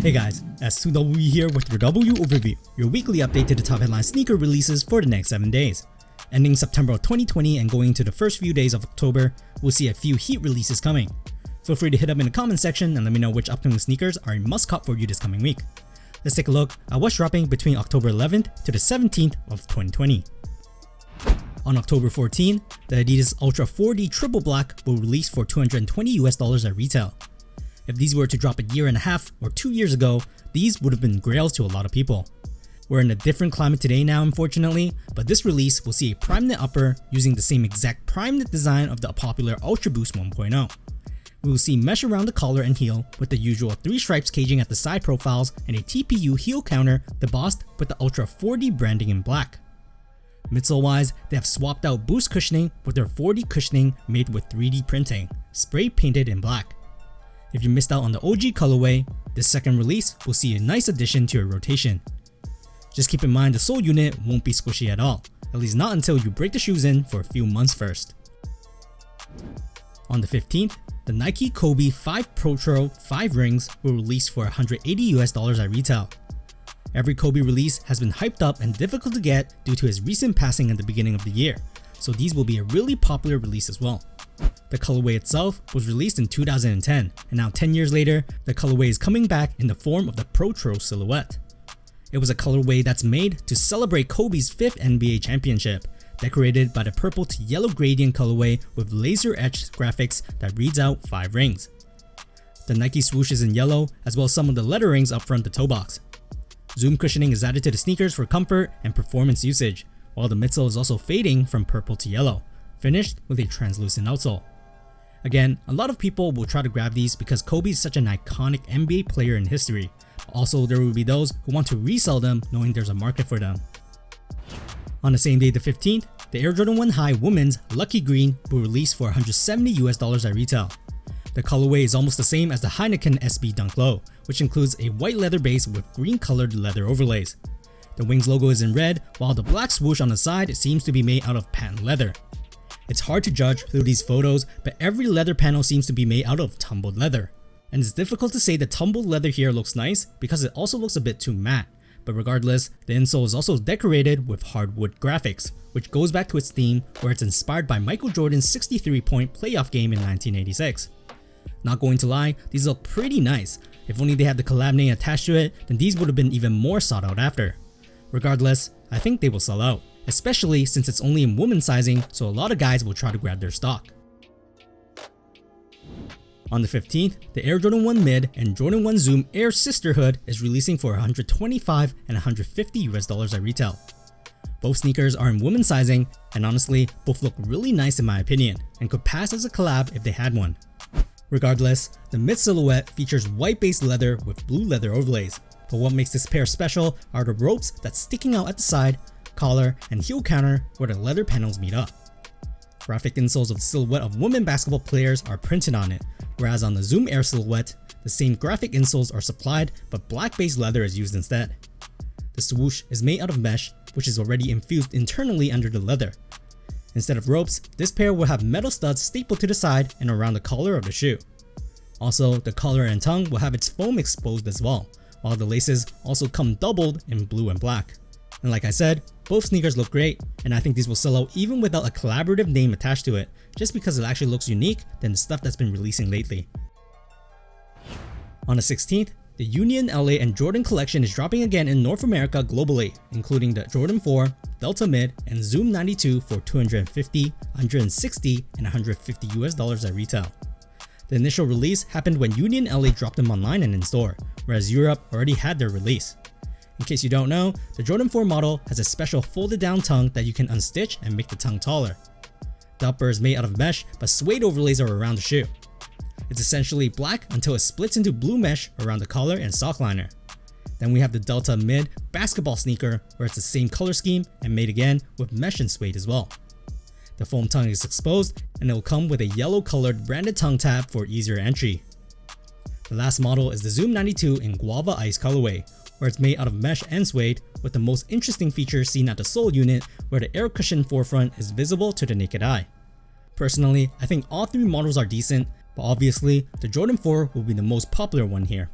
Hey guys, S2W here with your DoubleU Overview, your weekly update to the top headline sneaker releases for the next 7 days. Ending September of 2020 and going into the first few days of October, we'll see a few heat releases coming. Feel free to hit up in the comment section and let me know which upcoming sneakers are a must-cop for you this coming week. Let's take a look at what's dropping between October 11th to the 17th of 2020. On October 14, the Adidas Ultra 4D Triple Black will release for $220 at retail. If these were to drop a year and a half or 2 years ago, these would have been grails to a lot of people. We're in a different climate today now, unfortunately, but this release will see a prime knit upper using the same exact prime knit design of the popular Ultra Boost 1.0. We will see mesh around the collar and heel with the usual 3 stripes caging at the side profiles and a TPU heel counter embossed with the Ultra 4D branding in black. Midsole wise, they have swapped out Boost cushioning with their 4D cushioning made with 3D printing, spray painted in black. If you missed out on the OG colorway, this second release will see a nice addition to your rotation. Just keep in mind the sole unit won't be squishy at all, at least not until you break the shoes in for a few months first. On the 15th, the Nike Kobe 5 Protro 5 rings will release for $180 at retail. Every Kobe release has been hyped up and difficult to get due to his recent passing at the beginning of the year, so these will be a really popular release as well. The colorway itself was released in 2010, and now 10 years later, the colorway is coming back in the form of the Pro Tro silhouette. It was a colorway that's made to celebrate Kobe's 5th NBA championship, decorated by the purple to yellow gradient colorway with laser etched graphics that reads out 5 rings. The Nike swoosh is in yellow, as well as some of the letterings up front the toe box. Zoom cushioning is added to the sneakers for comfort and performance usage, while the midsole is also fading from purple to yellow, finished with a translucent outsole. Again, a lot of people will try to grab these because Kobe is such an iconic NBA player in history. Also, there will be those who want to resell them knowing there's a market for them. On the same day, the 15th, the Air Jordan 1 High Women's Lucky Green will release for $170 at retail. The colorway is almost the same as the Heineken SB Dunklow, which includes a white leather base with green colored leather overlays. The Wings logo is in red, while the black swoosh on the side seems to be made out of patent leather. It's hard to judge through these photos, but every leather panel seems to be made out of tumbled leather. And it's difficult to say the tumbled leather here looks nice because it also looks a bit too matte. But regardless, the insole is also decorated with hardwood graphics, which goes back to its theme where it's inspired by Michael Jordan's 63-point playoff game in 1986. Not going to lie, these look pretty nice. If only they had the collab name attached to it, then these would have been even more sought out after. Regardless, I think they will sell out, especially since it's only in women's sizing, so a lot of guys will try to grab their stock. On the 15th, the Air Jordan 1 Mid and Jordan 1 Zoom Air Sisterhood is releasing for $125 and $150 at retail. Both sneakers are in women's sizing, and honestly, both look really nice in my opinion, and could pass as a collab if they had one. Regardless, the mid silhouette features white based leather with blue leather overlays, but what makes this pair special are the ropes that's sticking out at the side, collar, and heel counter where the leather panels meet up. Graphic insoles of the silhouette of women basketball players are printed on it, whereas on the Zoom Air silhouette, the same graphic insoles are supplied but black based leather is used instead. The swoosh is made out of mesh, which is already infused internally under the leather. Instead of ropes, this pair will have metal studs stapled to the side and around the collar of the shoe. Also, the collar and tongue will have its foam exposed as well, while the laces also come doubled in blue and black. And like I said, both sneakers look great, and I think these will sell out even without a collaborative name attached to it, just because it actually looks unique than the stuff that's been releasing lately. On the 16th, the Union LA and Jordan collection is dropping again in North America globally, including the Jordan 4, Delta Mid, and Zoom 92 for $250, $160, and $150 at retail. The initial release happened when Union LA dropped them online and in store, whereas Europe already had their release. In case you don't know, the Jordan 4 model has a special folded down tongue that you can unstitch and make the tongue taller. The upper is made out of mesh, but suede overlays are around the shoe. It's essentially black until it splits into blue mesh around the collar and sock liner. Then we have the Delta Mid basketball sneaker where it's the same color scheme and made again with mesh and suede as well. The foam tongue is exposed and it will come with a yellow colored branded tongue tab for easier entry. The last model is the Zoom 92 in Guava Ice colorway, where it's made out of mesh and suede, with the most interesting feature seen at the sole unit where the air cushion forefront is visible to the naked eye. Personally, I think all 3 models are decent, but obviously the Jordan 4 will be the most popular one here.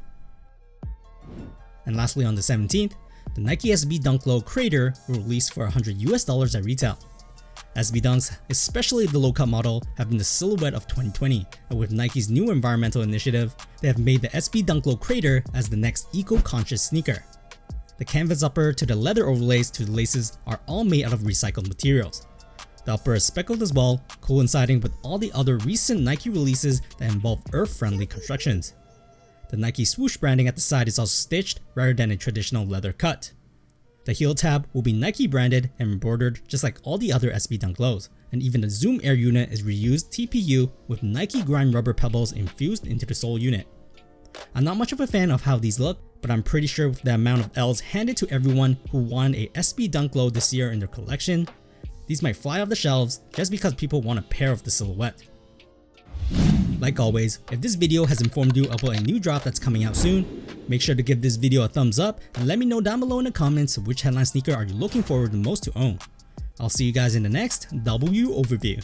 And lastly, on the 17th, the Nike SB Dunklow Crater will release for $100 at retail. SB Dunks, especially the low-cut model, have been the silhouette of 2020, and with Nike's new environmental initiative, they have made the SB Dunklow Crater as the next eco-conscious sneaker. The canvas upper to the leather overlays to the laces are all made out of recycled materials. The upper is speckled as well, coinciding with all the other recent Nike releases that involve earth-friendly constructions. The Nike swoosh branding at the side is also stitched rather than a traditional leather cut. The heel tab will be Nike branded and embroidered just like all the other SB Dunklows, and even the Zoom Air unit is reused TPU with Nike grind rubber pebbles infused into the sole unit. I'm not much of a fan of how these look, but I'm pretty sure with the amount of L's handed to everyone who won a SB Dunklow this year in their collection, these might fly off the shelves just because people want a pair of the silhouette. Like always, if this video has informed you about a new drop that's coming out soon, make sure to give this video a thumbs up and let me know down below in the comments which headline sneaker are you looking forward the most to own. I'll see you guys in the next DoubleU Overview.